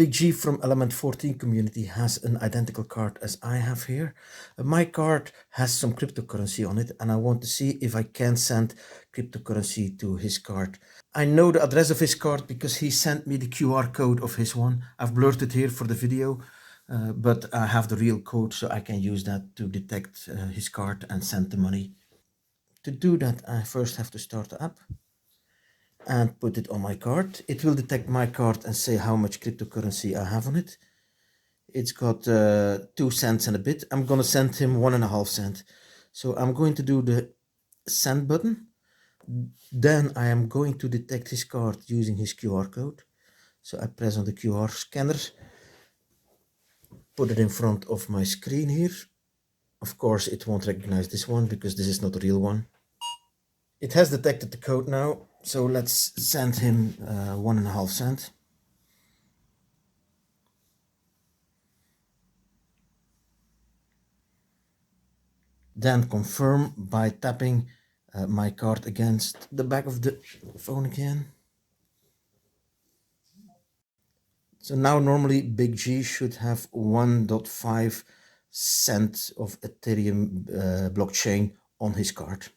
BigG from Element 14 community has an identical card as I have here. My card has some cryptocurrency on it, and I want to see if I can send cryptocurrency to his card. I know the address of his card because he sent me the QR code of his one. I've blurred it here for the video, but I have the real code, so I can use that to detect his card and send the money. To do that, I first have to start the app and put it on my card. It will detect my card and say how much cryptocurrency I have on it. It's got 2 cents and a bit. I'm gonna send him 1.5 cents. So I'm going to do the send button. Then I am going to detect his card using his QR code. So I press on the QR scanner, put it in front of my screen here. Of course, it won't recognize this one because this is not the real one. It has detected the code now, so let's send him 1.5 cents. Then confirm by tapping my card against the back of the phone again. So now normally BigG should have 1.5 cents of Ethereum blockchain on his card.